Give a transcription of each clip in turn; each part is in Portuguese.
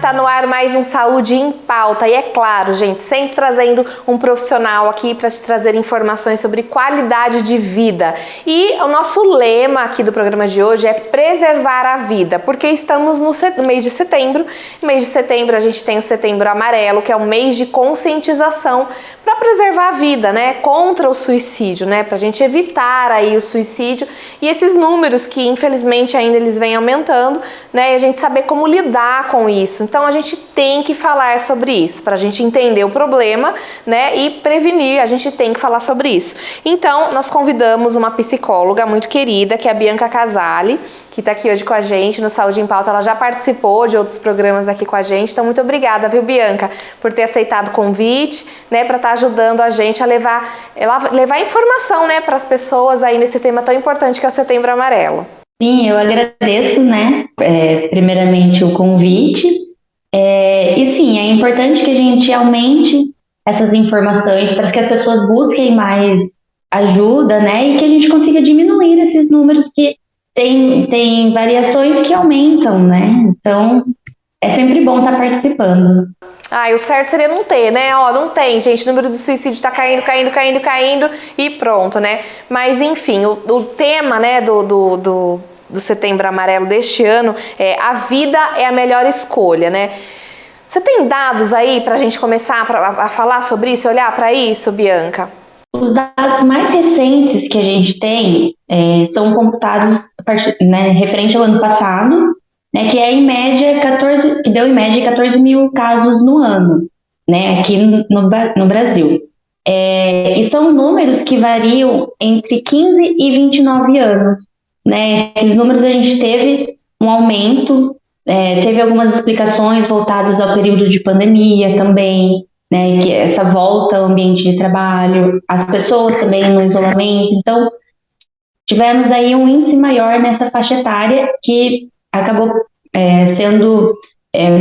está no ar mais um Saúde em Pauta. E é claro, gente, sempre trazendo um profissional aqui para te trazer informações sobre qualidade de vida. E o nosso lema aqui do programa de hoje é preservar a vida, porque estamos no mês de setembro. No mês de setembro a gente tem o Setembro Amarelo, que é um mês de conscientização para preservar a vida, né? Contra o suicídio, né? Para a gente evitar aí o suicídio e esses números que infelizmente ainda eles vêm aumentando, né? E a gente saber como lidar com isso. Então a gente tem que falar sobre isso, para a gente entender o problema, né? E prevenir, a gente tem que falar sobre isso. Então nós convidamos uma psicóloga muito querida, que é a Bianca Casale, que está aqui hoje com a gente no Saúde em Pauta. Ela já participou de outros programas aqui com a gente, então muito obrigada, viu, Bianca, por ter aceitado o convite, né? Para estar ajudando a gente a levar informação, né? Para as pessoas aí nesse tema tão importante que é o Setembro Amarelo. Sim, eu agradeço, né, primeiramente o convite, e sim, é importante que a gente aumente essas informações para que as pessoas busquem mais ajuda, né, e que a gente consiga diminuir esses números que tem variações que aumentam, né, então é sempre bom estar participando. O certo seria não ter, né? Não tem, gente, o número do suicídio tá caindo e pronto, né? Mas enfim, o tema, né, do Setembro Amarelo deste ano é a vida é a melhor escolha, né? Você tem dados aí pra gente começar a falar sobre isso, olhar para isso, Bianca? Os dados mais recentes que a gente tem são computados né, referente ao ano passado, né, que é em média 14, que deu em média 14 mil casos no ano, né, aqui no Brasil. E são números que variam entre 15 e 29 anos. Né? Esses números a gente teve um aumento, teve algumas explicações voltadas ao período de pandemia também, né, que essa volta ao ambiente de trabalho, as pessoas também no isolamento. Então, tivemos aí um índice maior nessa faixa etária que acabou sendo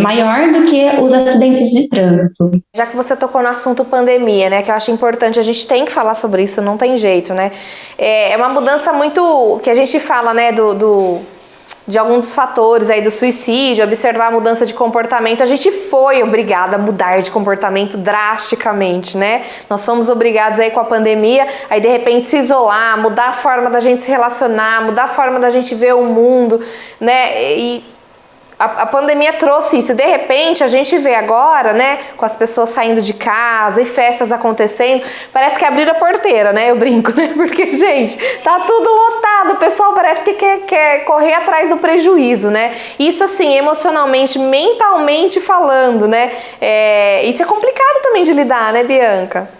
maior do que os acidentes de trânsito. Já que você tocou no assunto pandemia, né, que eu acho importante, a gente tem que falar sobre isso, não tem jeito, né? É uma mudança muito, que a gente fala, né, de alguns dos fatores aí do suicídio, observar a mudança de comportamento. A gente foi obrigada a mudar de comportamento drasticamente, né? Nós fomos obrigados aí com a pandemia, aí de repente se isolar, mudar a forma da gente se relacionar, mudar a forma da gente ver o mundo, né? E a pandemia trouxe isso. De repente, a gente vê agora, né, com as pessoas saindo de casa e festas acontecendo, parece que abriram a porteira, né? Eu brinco, né? Porque, gente, tá tudo lotado. O pessoal parece que quer correr atrás do prejuízo, né? Isso, assim, emocionalmente, mentalmente falando, né? Isso é complicado também de lidar, né, Bianca?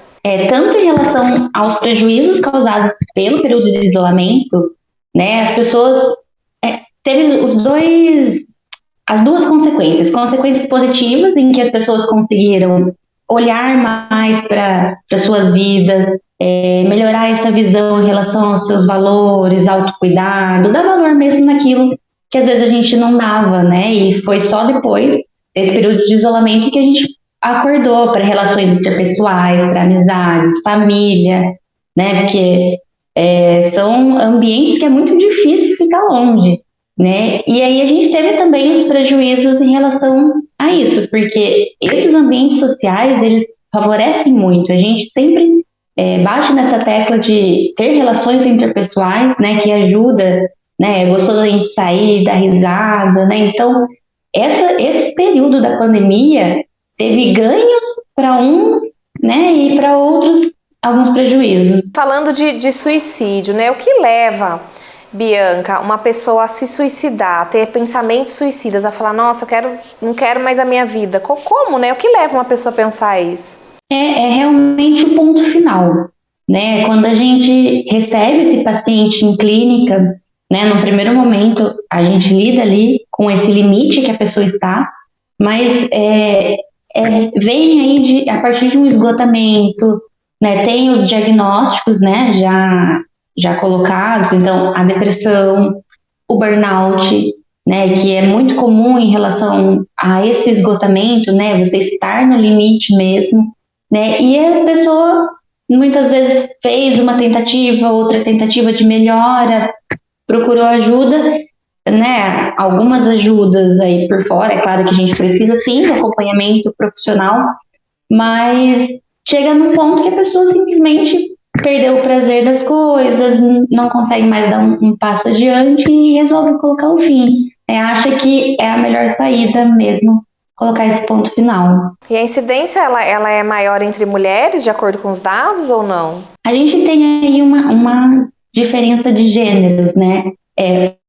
Tanto em relação aos prejuízos causados pelo período de isolamento, né? As pessoas teve as duas consequências positivas, em que as pessoas conseguiram olhar mais para suas vidas, melhorar essa visão em relação aos seus valores, autocuidado, dar valor mesmo naquilo que às vezes a gente não dava, né? E foi só depois desse período de isolamento que a gente acordou para relações interpessoais, para amizades, família, né? Porque são ambientes que é muito difícil ficar longe, né? E aí a gente teve também os prejuízos em relação a isso, porque esses ambientes sociais, eles favorecem muito. A gente sempre bate nessa tecla de ter relações interpessoais, né, que ajuda, né, é gostoso a gente sair, dar risada, né? Então, esse período da pandemia teve ganhos para uns, né, e para outros alguns prejuízos. Falando de suicídio, né, o que leva, Bianca, uma pessoa a se suicidar, a ter pensamentos suicidas, a falar, nossa, não quero mais a minha vida? Como, né? O que leva uma pessoa a pensar isso? É realmente o ponto final, né? Quando a gente recebe esse paciente em clínica, né? No primeiro momento, a gente lida ali com esse limite que a pessoa está, mas vem aí a partir de um esgotamento, né? Tem os diagnósticos, né? Já colocados, então a depressão, o burnout, né, que é muito comum em relação a esse esgotamento, né, você estar no limite mesmo, né, e a pessoa muitas vezes fez uma tentativa, outra tentativa de melhora, procurou ajuda né, algumas ajudas aí por fora. É claro que a gente precisa sim do acompanhamento profissional, mas chega num ponto que a pessoa simplesmente perdeu o prazer das coisas, não consegue mais dar um passo adiante e resolve colocar o fim. Acha que é a melhor saída mesmo, colocar esse ponto final. E a incidência, ela é maior entre mulheres, de acordo com os dados, ou não? A gente tem aí uma diferença de gêneros, né?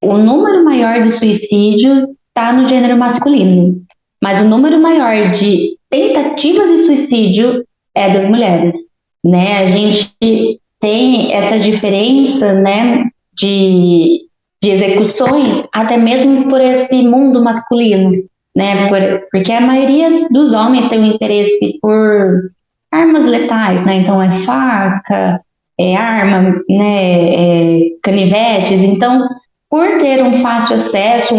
O número maior de suicídios está no gênero masculino, mas o número maior de tentativas de suicídio é das mulheres, né? A gente tem essa diferença, né, de execuções, até mesmo por esse mundo masculino, né? Porque a maioria dos homens tem um interesse por armas letais, né? Então é faca, é arma, né? Canivetes. Então, por ter um fácil acesso,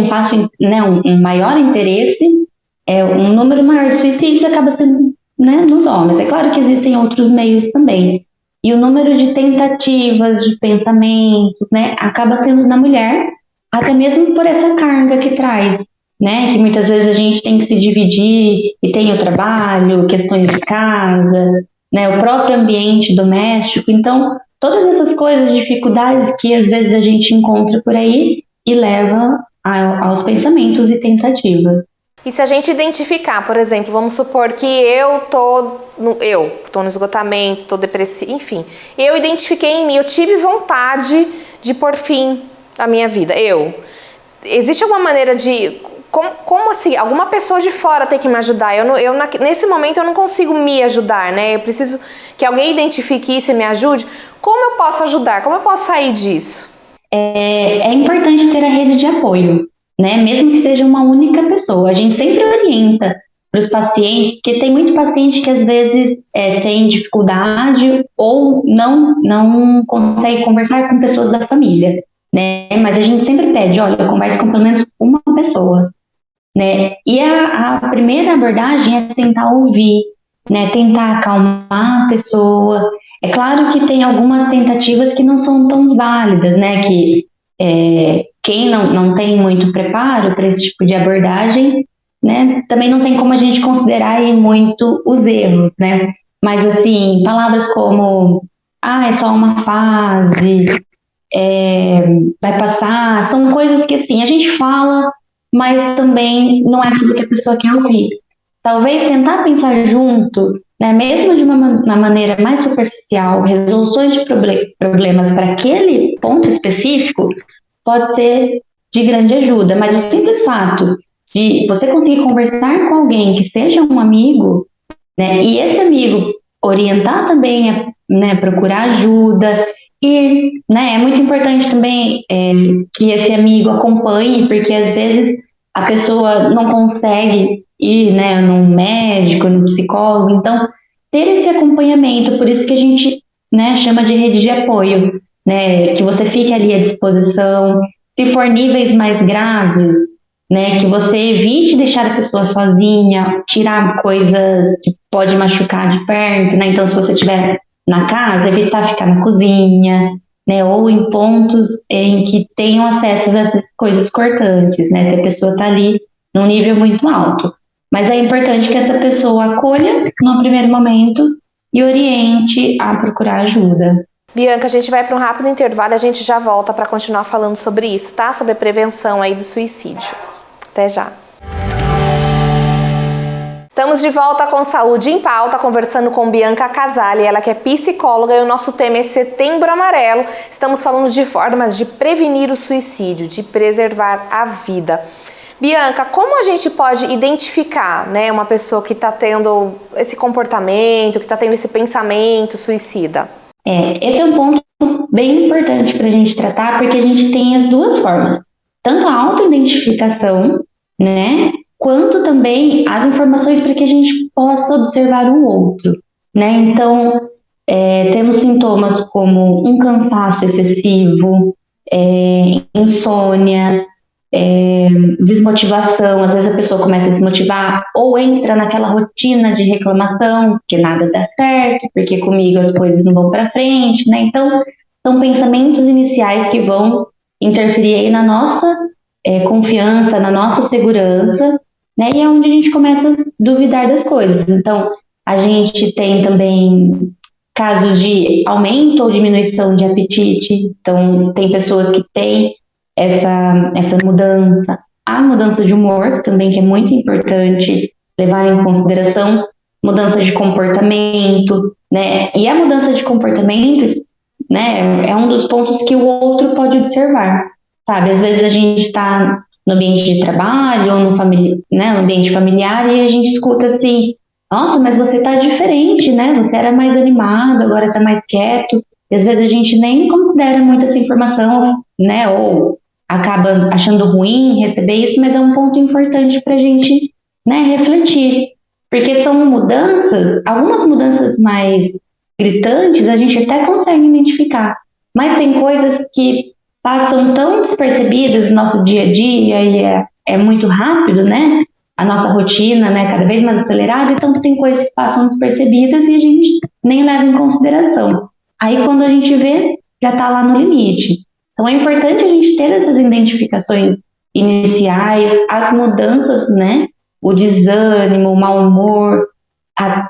né? Um maior interesse, um número maior de suicídios acaba sendo, né, nos homens. É claro que existem outros meios também. E o número de tentativas, de pensamentos, né, acaba sendo na mulher, até mesmo por essa carga que traz, né, que muitas vezes a gente tem que se dividir e tem o trabalho, questões de casa, né, o próprio ambiente doméstico. Então, todas essas coisas, dificuldades que às vezes a gente encontra por aí e leva aos pensamentos e tentativas. E se a gente identificar, por exemplo, vamos supor que eu tô no esgotamento, tô depressiva, enfim, eu identifiquei em mim, eu tive vontade de pôr fim à minha vida, existe alguma maneira de, como assim, alguma pessoa de fora tem que me ajudar, nesse momento eu não consigo me ajudar, né, eu preciso que alguém identifique isso e me ajude. Como eu posso ajudar, como eu posso sair disso? É importante ter a rede de apoio, né? Mesmo que seja uma única pessoa. A gente sempre orienta para os pacientes, porque tem muito paciente que às vezes tem dificuldade ou não consegue conversar com pessoas da família, né? Mas a gente sempre pede, olha, converse com pelo menos uma pessoa, né? E a primeira abordagem é tentar ouvir, né? Tentar acalmar a pessoa. É claro que tem algumas tentativas que não são tão válidas, né? Que quem não tem muito preparo para esse tipo de abordagem, né, também não tem como a gente considerar aí muito os erros, né? Mas, assim, palavras como, é só uma fase, vai passar, são coisas que, assim, a gente fala, mas também não é aquilo que a pessoa quer ouvir. Talvez tentar pensar junto, né, mesmo de uma maneira mais superficial, resoluções de problemas para aquele ponto específico, pode ser de grande ajuda, mas o simples fato de você conseguir conversar com alguém que seja um amigo, né, e esse amigo orientar também a, né, procurar ajuda, e, né, é muito importante também que esse amigo acompanhe, porque às vezes a pessoa não consegue ir, né, num médico, num psicólogo, então ter esse acompanhamento, por isso que a gente, né, chama de rede de apoio, né, que você fique ali à disposição, se for níveis mais graves, né, que você evite deixar a pessoa sozinha, tirar coisas que pode machucar de perto, né, então se você estiver na casa, evitar ficar na cozinha, né, ou em pontos em que tenham acesso a essas coisas cortantes, né, se a pessoa está ali num nível muito alto. Mas é importante que essa pessoa acolha no primeiro momento e oriente a procurar ajuda. Bianca, a gente vai para um rápido intervalo e a gente já volta para continuar falando sobre isso, tá? Sobre a prevenção aí do suicídio. Até já. Estamos de volta com Saúde em Pauta, conversando com Bianca Casali, ela que é psicóloga, e o nosso tema é Setembro Amarelo. Estamos falando de formas de prevenir o suicídio, de preservar a vida. Bianca, como a gente pode identificar, né, uma pessoa que está tendo esse comportamento, que está tendo esse pensamento suicida? Esse é um ponto bem importante para a gente tratar, porque a gente tem as duas formas, tanto a autoidentificação, né, quanto também as informações para que a gente possa observar o outro, né? Então, temos sintomas como um cansaço excessivo, insônia, desmotivação, às vezes a pessoa começa a desmotivar ou entra naquela rotina de reclamação, que nada dá certo, porque comigo as coisas não vão para frente, né? Então, são pensamentos iniciais que vão interferir aí na nossa confiança na nossa segurança, né? E é onde a gente começa a duvidar das coisas. Então, a gente tem também casos de aumento ou diminuição de apetite. Então, tem pessoas que têm essa mudança. A mudança de humor também, que é muito importante levar em consideração, mudança de comportamento, né? E a mudança de comportamento, né, é um dos pontos que o outro pode observar, sabe? Às vezes a gente está no ambiente de trabalho ou no ambiente familiar e a gente escuta assim, nossa, mas você tá diferente, né? Você era mais animado, agora tá mais quieto. E às vezes a gente nem considera muito essa informação, né? Ou acaba achando ruim receber isso, mas é um ponto importante para a gente, né, refletir. Porque são mudanças, algumas mudanças mais gritantes a gente até consegue identificar, mas tem coisas que passam tão despercebidas no nosso dia a dia e é muito rápido, né? A nossa rotina, né, cada vez mais acelerada, então tem coisas que passam despercebidas e a gente nem leva em consideração. Aí quando a gente vê, já está lá no limite. Então é importante a gente ter essas identificações iniciais, as mudanças, né, o desânimo, o mau humor,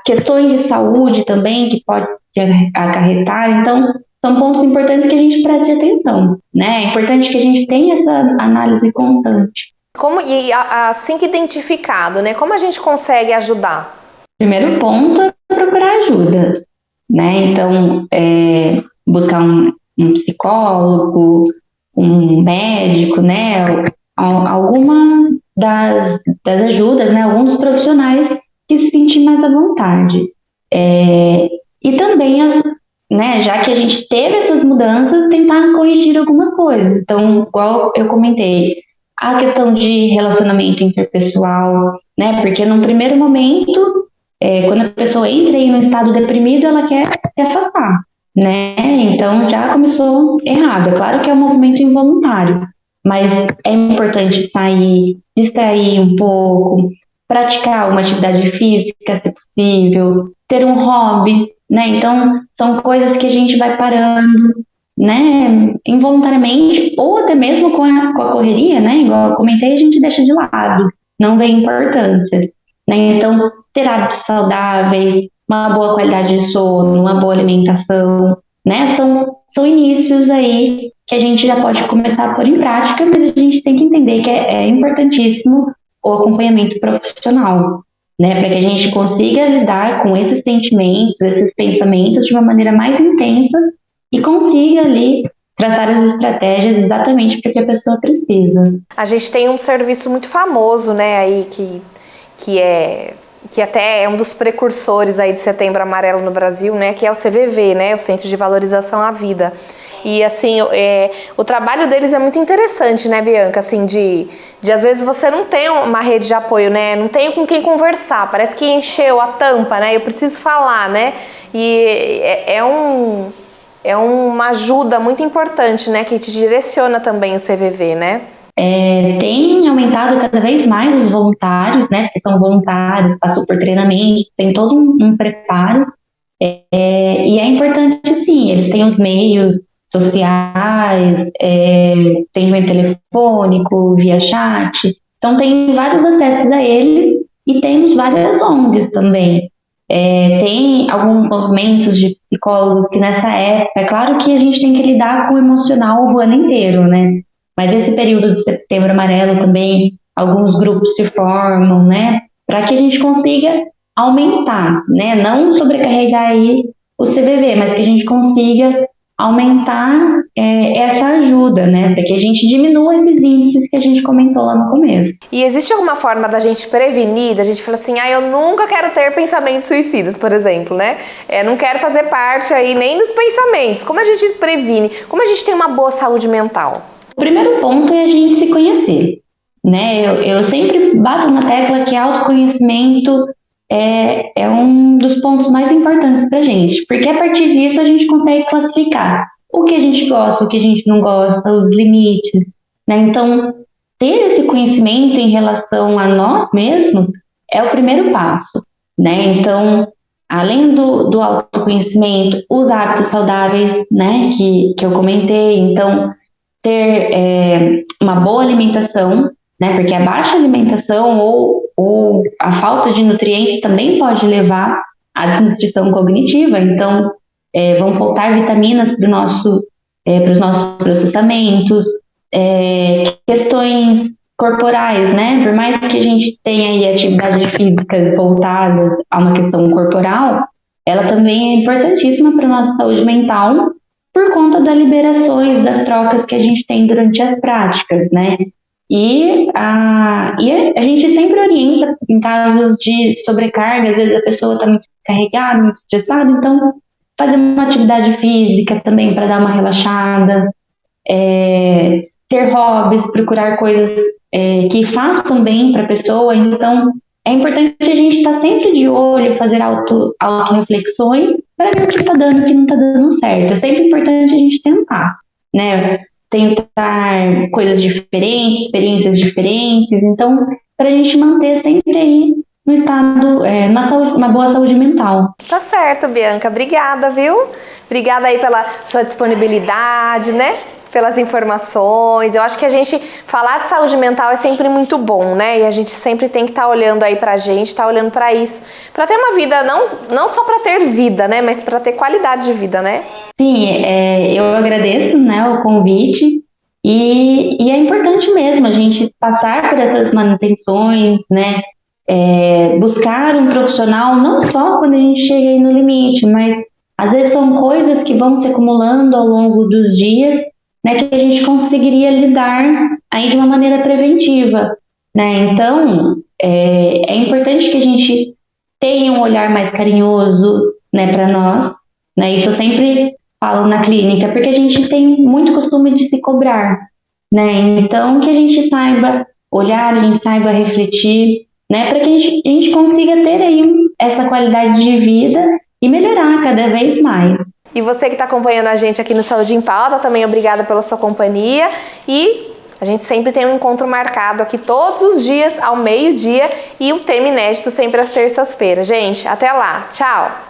questões de saúde também que pode acarretar. Então são pontos importantes que a gente preste atenção, né? É importante que a gente tenha essa análise constante. Assim que identificado, né? Como a gente consegue ajudar? Primeiro ponto é procurar ajuda, né? Então, buscar um psicólogo, um médico, né? Alguma das ajudas, né? Alguns dos profissionais que se sentir mais à vontade. E também, né? Já que a gente teve essas mudanças, tentar corrigir algumas coisas. Então, igual eu comentei, a questão de relacionamento interpessoal, né? Porque num primeiro momento, quando a pessoa entra em um estado deprimido, ela quer se afastar, né? Então já começou errado. É claro que é um movimento involuntário, mas é importante sair, distrair um pouco, praticar uma atividade física, se possível, ter um hobby, né? Então são coisas que a gente vai parando, né, involuntariamente, ou até mesmo com a correria, né, igual eu comentei, a gente deixa de lado, não vê importância, né, então ter hábitos saudáveis, uma boa qualidade de sono, uma boa alimentação, né, são inícios aí que a gente já pode começar a pôr em prática, mas a gente tem que entender que é importantíssimo o acompanhamento profissional, né, para que a gente consiga lidar com esses sentimentos, esses pensamentos de uma maneira mais intensa e consiga ali traçar as estratégias exatamente para o que a pessoa precisa. A gente tem um serviço muito famoso, né, aí que até é um dos precursores aí do Setembro Amarelo no Brasil, né, que é o CVV, né, o Centro de Valorização à Vida. E assim, o trabalho deles é muito interessante, né, Bianca? Assim, de às vezes você não tem uma rede de apoio, né? Não tem com quem conversar. Parece que encheu a tampa, né? Eu preciso falar, né? E é uma ajuda muito importante, né? Que te direciona também o CVV, né? Tem aumentado cada vez mais os voluntários, né? Que são voluntários, passou por treinamento, tem todo um preparo. E é importante, sim, eles têm os meios sociais, atendimento telefônico, via chat. Então, tem vários acessos a eles e temos várias ONGs também. Tem alguns movimentos de psicólogos que nessa época, é claro que a gente tem que lidar com o emocional o ano inteiro, né? Mas esse período de Setembro Amarelo também, alguns grupos se formam, né? Para que a gente consiga aumentar, né? Não sobrecarregar aí o CVV, mas que a gente consiga aumentar essa ajuda, né? Para que a gente diminua esses índices que a gente comentou lá no começo. E existe alguma forma da gente prevenir, da gente falar assim, eu nunca quero ter pensamentos suicidas, por exemplo, né? Não quero fazer parte aí nem dos pensamentos. Como a gente previne? Como a gente tem uma boa saúde mental? O primeiro ponto é a gente se conhecer, né? Eu sempre bato na tecla que autoconhecimento é um dos pontos mais importantes para a gente, porque a partir disso a gente consegue classificar o que a gente gosta, o que a gente não gosta, os limites, né? Então, ter esse conhecimento em relação a nós mesmos é o primeiro passo, né? Então, além do autoconhecimento, os hábitos saudáveis, né, que eu comentei, então, ter uma boa alimentação, né? Porque a baixa alimentação ou a falta de nutrientes também pode levar à desnutrição cognitiva. Então, vão faltar vitaminas para os nossos processamentos, questões corporais, né? Por mais que a gente tenha aí atividades físicas voltadas a uma questão corporal, ela também é importantíssima para a nossa saúde mental por conta das liberações, das trocas que a gente tem durante as práticas, né? E a gente sempre orienta em casos de sobrecarga, às vezes a pessoa está muito carregada, muito estressada, então fazer uma atividade física também para dar uma relaxada, ter hobbies, procurar coisas que façam bem para a pessoa. Então é importante a gente estar sempre de olho, fazer auto-reflexões para ver o que está dando e o que não está dando certo. É sempre importante a gente tentar, né? Tentar coisas diferentes, experiências diferentes, então, para a gente manter sempre aí no estado, uma boa saúde mental. Tá certo, Bianca, obrigada, viu? Obrigada aí pela sua disponibilidade, né? Pelas informações. Eu acho que a gente falar de saúde mental é sempre muito bom, né? E a gente sempre tem que estar olhando aí pra gente, estar olhando pra isso, pra ter uma vida, não só pra ter vida, né? Mas pra ter qualidade de vida, né? Sim, eu agradeço, né, o convite e é importante mesmo a gente passar por essas manutenções, né? Buscar um profissional não só quando a gente chega aí no limite, mas às vezes são coisas que vão se acumulando ao longo dos dias, né, que a gente conseguiria lidar aí de uma maneira preventiva, né? Então, é importante que a gente tenha um olhar mais carinhoso, né, para nós, né? Isso eu sempre falo na clínica, porque a gente tem muito costume de se cobrar, né? Então, que a gente saiba olhar, a gente saiba refletir, né, para que a gente consiga ter aí essa qualidade de vida e melhorar cada vez mais. E você que está acompanhando a gente aqui no Saúde em Pauta, também obrigada pela sua companhia. E a gente sempre tem um encontro marcado aqui todos os dias, ao meio-dia, e o tema inédito sempre às terças-feiras. Gente, até lá. Tchau!